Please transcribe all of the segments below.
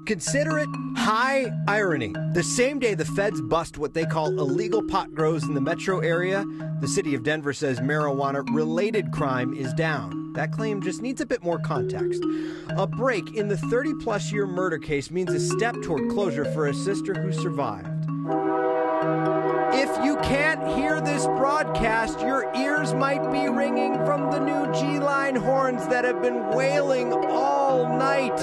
Consider it high irony. The same day the feds bust what they call illegal pot grows in the metro area, the city of Denver says marijuana-related crime is down. That claim just needs a bit more context. A break in the 30-plus year murder case means a step toward closure for a sister who survived. If you can't hear this broadcast, your ears might be ringing from the new G-line horns that have been wailing all night.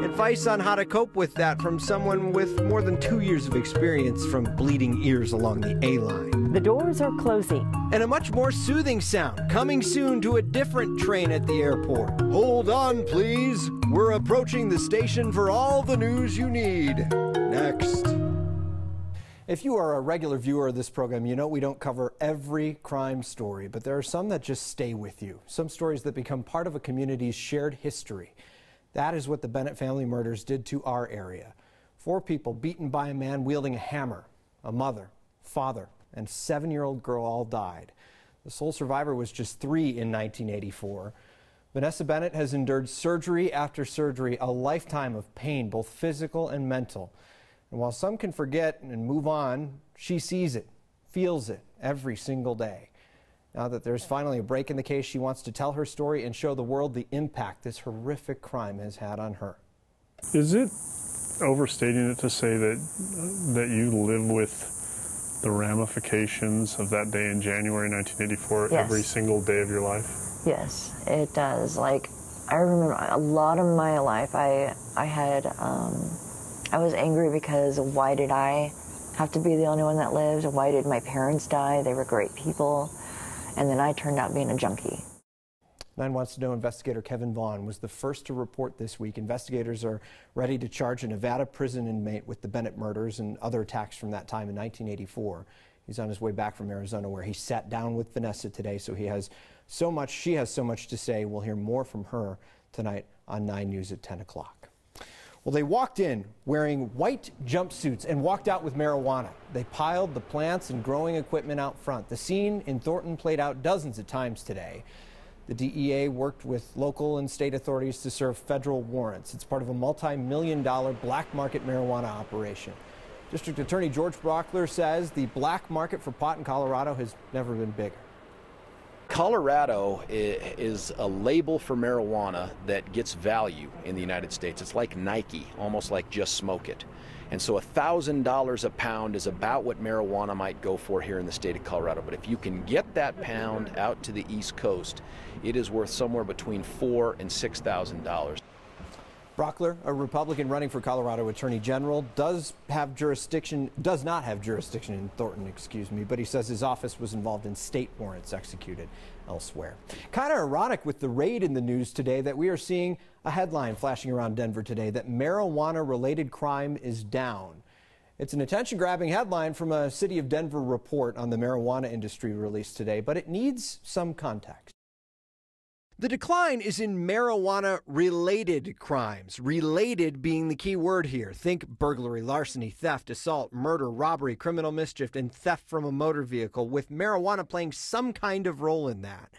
Advice on how to cope with that from someone with more than 2 years of experience from bleeding ears along the A-line. The doors are closing. And a much more soothing sound coming soon to a different train at the airport. Hold on, please. We're approaching the station for all the news you need. Next. If you are a regular viewer of this program, you know we don't cover every crime story, but there are some that just stay with you. Some stories that become part of a community's shared history. That is what the Bennett family murders did to our area. 4 people beaten by a man wielding a hammer. A mother, father, and 7-year-old girl all died. The sole survivor was just 3 in 1984. Vanessa Bennett has endured surgery after surgery, a lifetime of pain, both physical and mental. And while some can forget and move on, she sees it, feels it every single day. Now that there's finally a break in the case, she wants to tell her story and show the world the impact this horrific crime has had on her. Is it overstating it to say that you live with the ramifications of that day in January 1984 Yes. every single day of your life? Yes, it does. Like, I remember a lot of my life, I was angry because why did I have to be the only one that lived? Why did my parents die? They were great people. And then I turned out being a junkie. 9 Wants to Know investigator Kevin Vaughn was the first to report this week. Investigators are ready to charge a Nevada prison inmate with the Bennett murders and other attacks from that time in 1984. He's on his way back from Arizona, where he sat down with Vanessa today, so she has so much to say. We'll hear more from her tonight on 9 News at 10 o'clock. Well, they walked in wearing white jumpsuits and walked out with marijuana. They piled the plants and growing equipment out front. The scene in Thornton played out dozens of times today. The DEA worked with local and state authorities to serve federal warrants. It's part of a multi-million-dollar black market marijuana operation. District Attorney George Brockler says the black market for pot in Colorado has never been bigger. Colorado is a label for marijuana that gets value in the United States. It's like Nike, almost like just smoke it. And so $1,000 a pound is about what marijuana might go for here in the state of Colorado. But if you can get that pound out to the East Coast, it is worth somewhere between $4,000 and $6,000. Brockler, a Republican running for Colorado Attorney General, does not have jurisdiction in Thornton, but he says his office was involved in state warrants executed elsewhere. Kind of ironic with the raid in the news today that we are seeing a headline flashing around Denver today that marijuana-related crime is down. It's an attention-grabbing headline from a City of Denver report on the marijuana industry released today, but it needs some context. The decline is in marijuana-related crimes, related being the key word here. Think burglary, larceny, theft, assault, murder, robbery, criminal mischief, and theft from a motor vehicle, with marijuana playing some kind of role in that,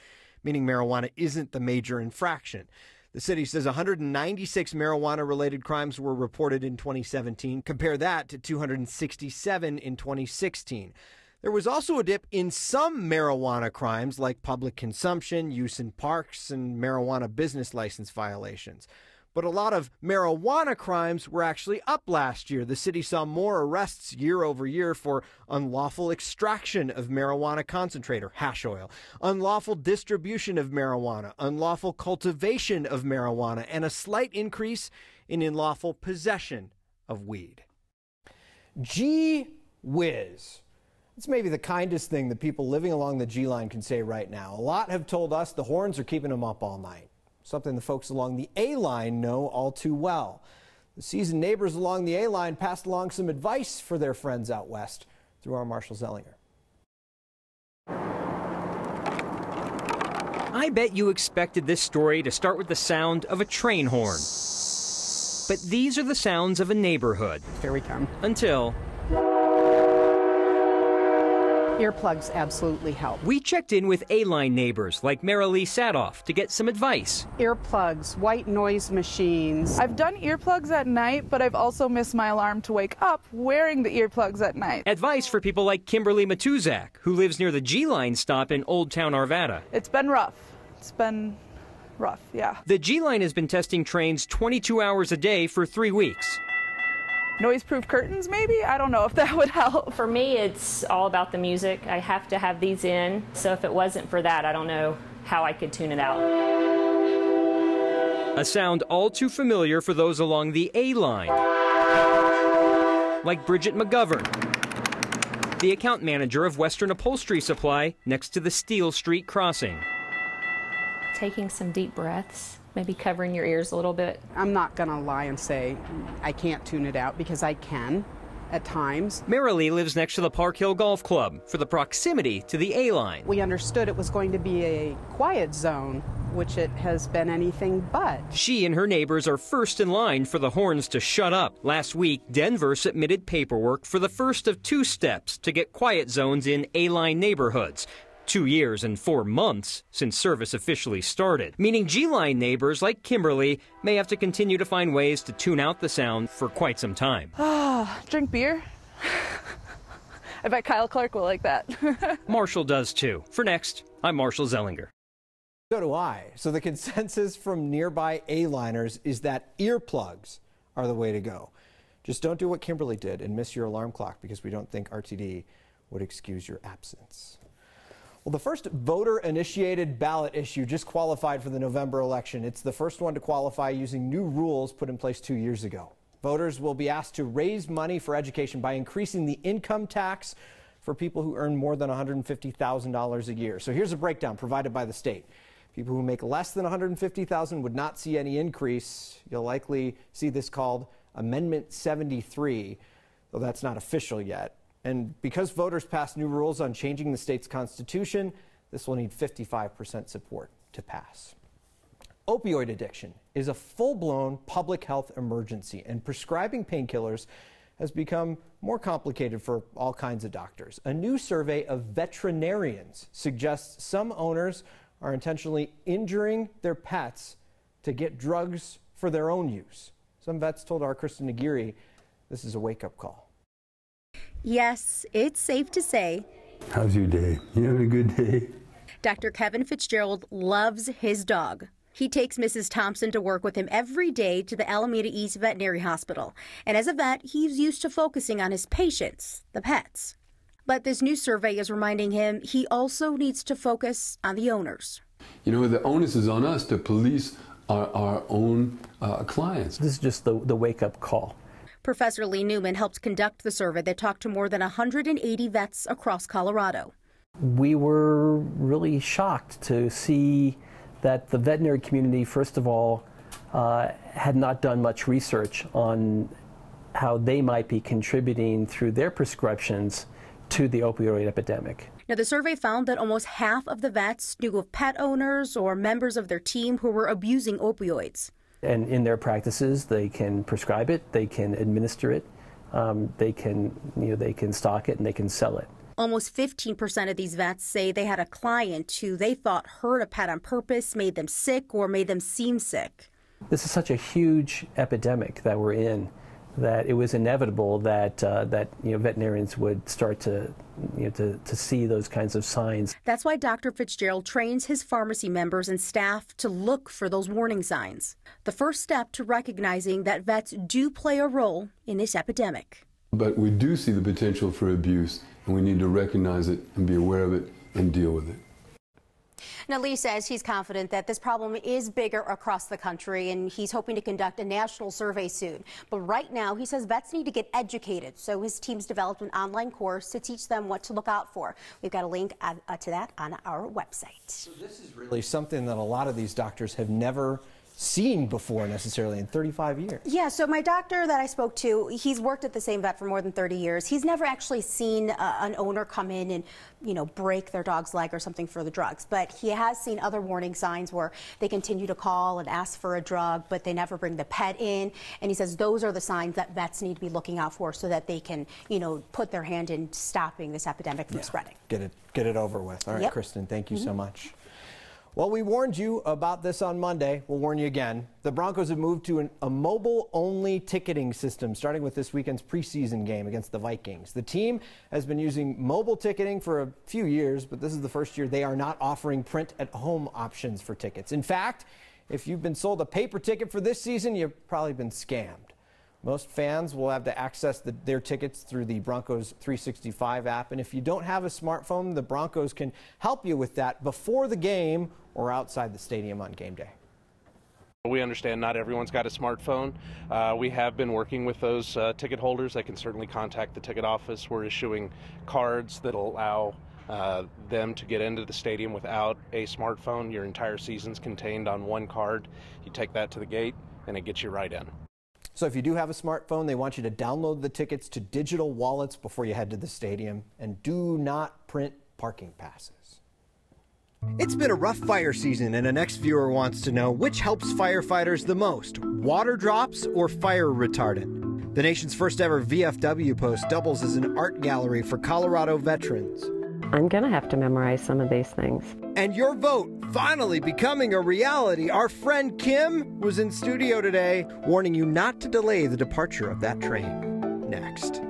meaning marijuana isn't the major infraction. The city says 196 marijuana-related crimes were reported in 2017. Compare that to 267 in 2016. There was also a dip in some marijuana crimes like public consumption, use in parks, and marijuana business license violations. But a lot of marijuana crimes were actually up last year. The city saw more arrests year over year for unlawful extraction of marijuana concentrate or hash oil, unlawful distribution of marijuana, unlawful cultivation of marijuana, and a slight increase in unlawful possession of weed. Gee whiz. It's maybe the kindest thing that people living along the G-line can say right now. A lot have told us the horns are keeping them up all night, something the folks along the A-line know all too well. The seasoned neighbors along the A-line passed along some advice for their friends out west through our Marshall Zellinger. I bet you expected this story to start with the sound of a train horn. But these are the sounds of a neighborhood. Here we come. Until... Earplugs absolutely help. We checked in with A-line neighbors like Marilee Sadoff to get some advice. Earplugs, white noise machines. I've done earplugs at night, but I've also missed my alarm to wake up wearing the earplugs at night. Advice for people like Kimberly Matuzak, who lives near the G-Line stop in Old Town Arvada. It's been rough. It's been rough, yeah. The G-Line has been testing trains 22 hours a day for 3 weeks. Noise-proof curtains, maybe? I don't know if that would help. For me, it's all about the music. I have to have these in, so if it wasn't for that, I don't know how I could tune it out. A sound all too familiar for those along the A-line, like Bridget McGovern, the account manager of Western Upholstery Supply next to the Steel Street crossing. Taking some deep breaths, maybe covering your ears a little bit. I'm not going to lie and say I can't tune it out, because I can at times. Marilee lives next to the Park Hill Golf Club for the proximity to the A-line. We understood it was going to be a quiet zone, which it has been anything but. She and her neighbors are first in line for the horns to shut up. Last week, Denver submitted paperwork for the first of 2 steps to get quiet zones in A-line neighborhoods. 2 years and 4 months since service officially started, meaning G-Line neighbors like Kimberly may have to continue to find ways to tune out the sound for quite some time. Drink beer? I bet Kyle Clark will like that. Marshall does too. For Next, I'm Marshall Zellinger. So do I. So the consensus from nearby A-liners is that earplugs are the way to go. Just don't do what Kimberly did and miss your alarm clock, because we don't think RTD would excuse your absence. Well, the first voter-initiated ballot issue just qualified for the November election. It's the first one to qualify using new rules put in place 2 years ago. Voters will be asked to raise money for education by increasing the income tax for people who earn more than $150,000 a year. So here's a breakdown provided by the state. People who make less than $150,000 would not see any increase. You'll likely see this called Amendment 73, though that's not official yet. And because voters passed new rules on changing the state's constitution, this will need 55% support to pass. Opioid addiction is a full-blown public health emergency, and prescribing painkillers has become more complicated for all kinds of doctors. A new survey of veterinarians suggests some owners are intentionally injuring their pets to get drugs for their own use. Some vets told our Kristen Aguirre this is a wake-up call. Yes, it's safe to say. How's your day? You having a good day? Dr. Kevin Fitzgerald loves his dog. He takes Mrs. Thompson to work with him every day to the Alameda East Veterinary Hospital. And as a vet, he's used to focusing on his patients, the pets. But this new survey is reminding him he also needs to focus on the owners. You know, the onus is on us to police our own clients. This is just the wake-up call. Professor Lee Newman helped conduct the survey that talked to more than 180 vets across Colorado. We were really shocked to see that the veterinary community, first of all, had not done much research on how they might be contributing through their prescriptions to the opioid epidemic. Now, the survey found that almost half of the vets knew of pet owners or members of their team who were abusing opioids. And in their practices, they can prescribe it, they can administer it, they can stock it, and they can sell it. Almost 15% of these vets say they had a client who they thought hurt a pet on purpose, made them sick, or made them seem sick. This is such a huge epidemic that we're in that it was inevitable that veterinarians would start to see those kinds of signs. That's why Dr. Fitzgerald trains his pharmacy members and staff to look for those warning signs. The first step to recognizing that vets do play a role in this epidemic. But we do see the potential for abuse, and we need to recognize it and be aware of it and deal with it. Now, Lee says he's confident that this problem is bigger across the country, and he's hoping to conduct a national survey soon. But right now, he says vets need to get educated, so his team's developed an online course to teach them what to look out for. We've got a link to that on our website. So this is really something that a lot of these doctors have never seen before necessarily in 35 years. Yeah, so my doctor that I spoke to, he's worked at the same vet for more than 30 years. He's never actually seen an owner come in and, you know, break their dog's leg or something for the drugs. But he has seen other warning signs where they continue to call and ask for a drug, but they never bring the pet in. And he says those are the signs that vets need to be looking out for so that they can, you know, put their hand in stopping this epidemic from spreading. Get it over with. All right, Yep. Kristen, thank you so much. Well, we warned you about this on Monday. We'll warn you again. The Broncos have moved to a mobile-only ticketing system, starting with this weekend's preseason game against the Vikings. The team has been using mobile ticketing for a few years, but this is the first year they are not offering print-at-home options for tickets. In fact, if you've been sold a paper ticket for this season, you've probably been scammed. Most fans will have to access their tickets through the Broncos 365 app. And if you don't have a smartphone, the Broncos can help you with that before the game or outside the stadium on game day. We understand not everyone's got a smartphone. We have been working with those ticket holders. They can certainly contact the ticket office. We're issuing cards that allow them to get into the stadium without a smartphone. Your entire season's contained on one card. You take that to the gate and it gets you right in. So if you do have a smartphone, they want you to download the tickets to digital wallets before you head to the stadium, and do not print parking passes. It's been a rough fire season, and a next viewer wants to know which helps firefighters the most, water drops or fire retardant. The nation's first ever VFW post doubles as an art gallery for Colorado veterans. I'm going to have to memorize some of these things. And your vote finally becoming a reality. Our friend Kim was in studio today, warning you not to delay the departure of that train. Next.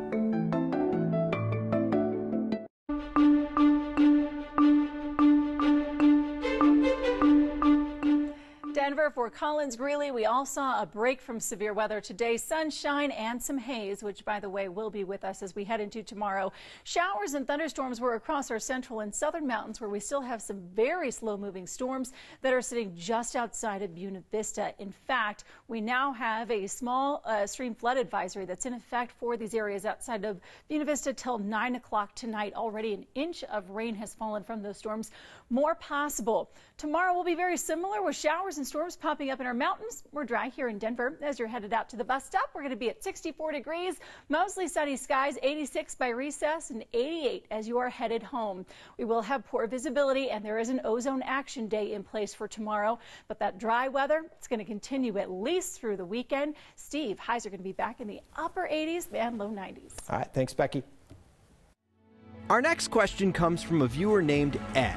Denver, for Collins Greeley, we all saw a break from severe weather today. Sunshine and some haze, which, by the way, will be with us as we head into tomorrow. Showers and thunderstorms were across our central and southern mountains, where we still have some very slow-moving storms that are sitting just outside of Buena Vista. In fact, we now have a small stream flood advisory that's in effect for these areas outside of Buena Vista till 9 o'clock tonight. Already an inch of rain has fallen from those storms. More possible. Tomorrow will be very similar, with showers and storms popping up in our mountains. We're dry here in Denver. As you're headed out to the bus stop, we're going to be at 64 degrees, mostly sunny skies, 86 by recess, and 88 as you are headed home. We will have poor visibility, and there is an ozone action day in place for tomorrow. But that dry weather, it's going to continue at least through the weekend. Steve, highs are going to be back in the upper 80s and low 90s. All right, thanks, Becky. Our next question comes from a viewer named Ed.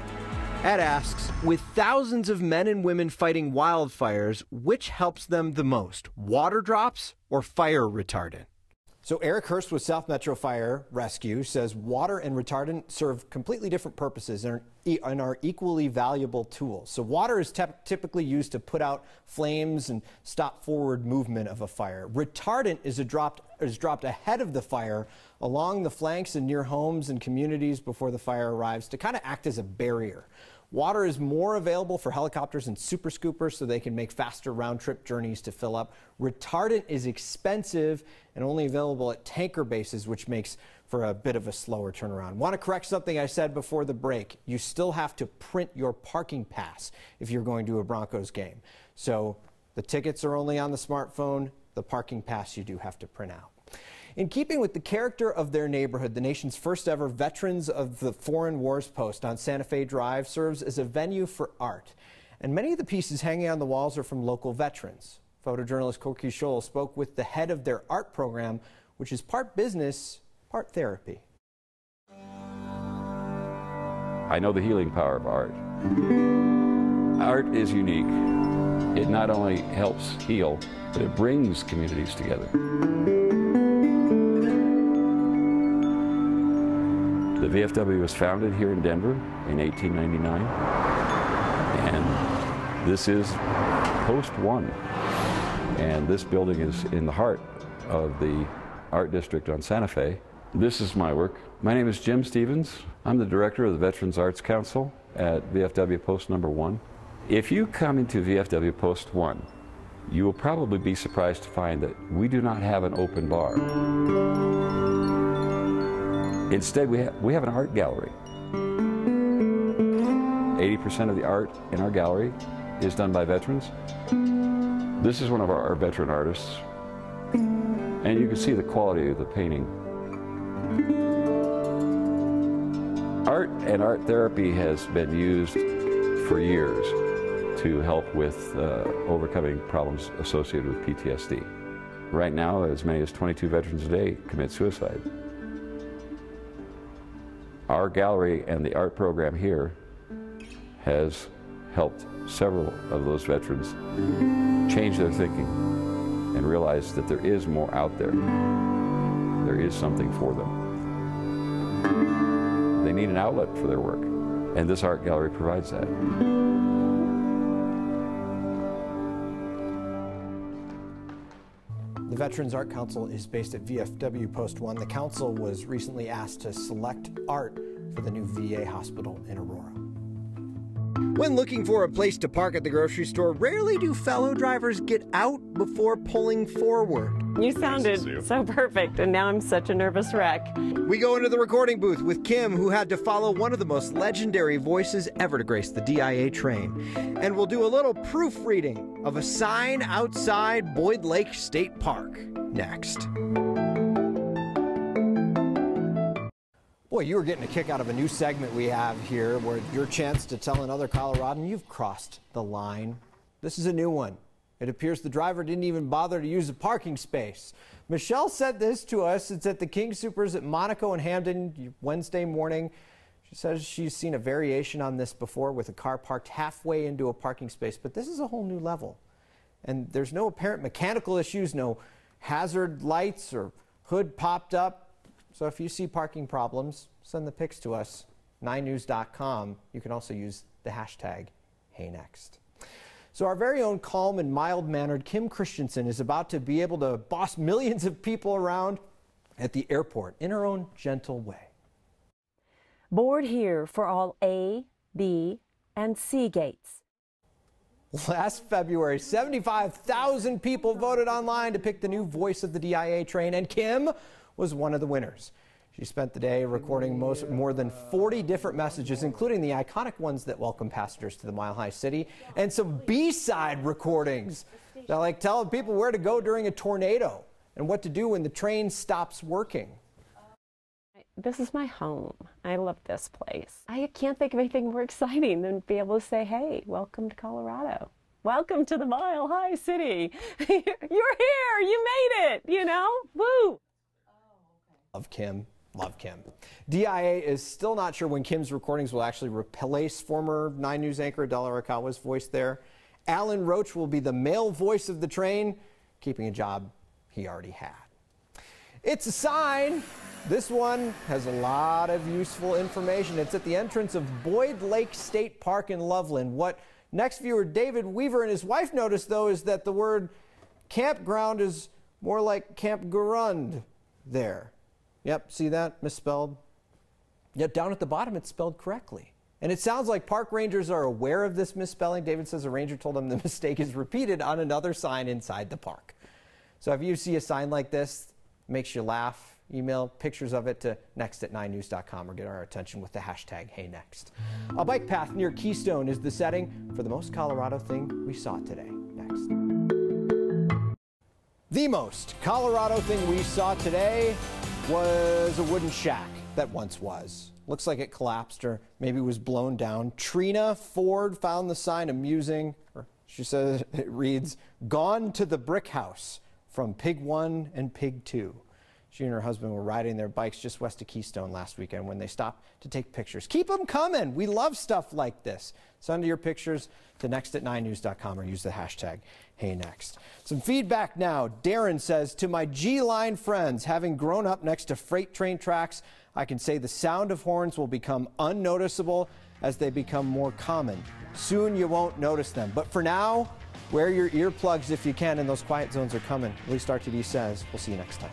Ed asks, with thousands of men and women fighting wildfires, which helps them the most, water drops or fire retardant? So Eric Hurst with South Metro Fire Rescue says water and retardant serve completely different purposes and are equally valuable tools. So water is typically used to put out flames and stop forward movement of a fire. Retardant is dropped ahead of the fire along the flanks and near homes and communities before the fire arrives to kind of act as a barrier. Water is more available for helicopters and super scoopers so they can make faster round-trip journeys to fill up. Retardant is expensive and only available at tanker bases, which makes for a bit of a slower turnaround. Want to correct something I said before the break. You still have to print your parking pass if you're going to a Broncos game. So the tickets are only on the smartphone. The parking pass you do have to print out. In keeping with the character of their neighborhood, the nation's first ever Veterans of the Foreign Wars post on Santa Fe Drive serves as a venue for art. And many of the pieces hanging on the walls are from local veterans. Photojournalist Corky Scholl spoke with the head of their art program, which is part business, part therapy. I know the healing power of art. Art is unique. It not only helps heal, but it brings communities together. The VFW was founded here in Denver in 1899, and this is Post 1. And this building is in the heart of the art district on Santa Fe. This is my work. My name is Jim Stevens. I'm the director of the Veterans Arts Council at VFW Post number 1. If you come into VFW Post 1, you will probably be surprised to find that we do not have an open bar. Instead, we have an art gallery. 80% of the art in our gallery is done by veterans. This is one of our veteran artists, and you can see the quality of the painting. Art and art therapy has been used for years to help with overcoming problems associated with PTSD. Right now, as many as 22 veterans a day commit suicide. Our gallery and the art program here has helped several of those veterans change their thinking and realize that there is more out there. There is something for them. They need an outlet for their work, and this art gallery provides that. The Veterans Art Council is based at VFW Post 1. The council was recently asked to select art for the new VA hospital in Aurora. When looking for a place to park at the grocery store, rarely do fellow drivers get out before pulling forward. You sounded so perfect, and now I'm such a nervous wreck. We go into the recording booth with Kim, who had to follow one of the most legendary voices ever to grace the DIA train. And we'll do a little proofreading of a sign outside Boyd Lake State Park next. Boy, you were getting a kick out of a new segment we have here where your chance to tell another Coloradan you've crossed the line. This is a new one. It appears the driver didn't even bother to use a parking space. Michelle said this to us. It's at the King Soopers at Monaco and Hamden Wednesday morning. She says she's seen a variation on this before with a car parked halfway into a parking space, but this is a whole new level. And there's no apparent mechanical issues, no hazard lights or hood popped up. So if you see parking problems, send the pics to us, 9news.com. You can also use the hashtag HeyNext. So our very own calm and mild-mannered Kim Christensen is about to be able to boss millions of people around at the airport in her own gentle way. Board here for all A, B, and C gates. Last February, 75,000 people voted online to pick the new voice of the DIA train, and Kim was one of the winners. She spent the day recording more than 40 different messages, including the iconic ones that welcome passengers to the Mile High City, and some B-side recordings that like telling people where to go during a tornado and what to do when the train stops working. This is my home. I love this place. I can't think of anything more exciting than be able to say, hey, welcome to Colorado. Welcome to the Mile High City. You're here. You made it, you know? Woo! Love Kim. Love Kim. DIA is still not sure when Kim's recordings will actually replace former 9 News anchor Adela Arakawa's voice there. Alan Roach will be the male voice of the train, keeping a job he already had. It's a sign. This one has a lot of useful information. It's at the entrance of Boyd Lake State Park in Loveland. What next viewer David Weaver and his wife noticed, though, is that the word campground is more like campground there. Yep, see that? Misspelled. Yet down at the bottom it's spelled correctly. And it sounds like park rangers are aware of this misspelling. David says a ranger told him the mistake is repeated on another sign inside the park. So if you see a sign like this, makes you laugh, email pictures of it to next@9news.com or get our attention with the hashtag HeyNext. A bike path near Keystone is the setting for the most Colorado thing we saw today. Next. The most Colorado thing we saw today was a wooden shack that once was. Looks like it collapsed or maybe was blown down. Trina Ford found the sign amusing. She says it reads, "Gone to the brick house from Pig 1 and Pig 2. She and her husband were riding their bikes just west of Keystone last weekend when they stopped to take pictures. Keep them coming. We love stuff like this. Send your pictures to next@9news.com or use the hashtag HeyNext. Some feedback now. Darren says, to my G-Line friends, having grown up next to freight train tracks, I can say the sound of horns will become unnoticeable as they become more common. Soon you won't notice them. But for now, wear your earplugs if you can, and those quiet zones are coming. At least RTD says. We'll see you next time.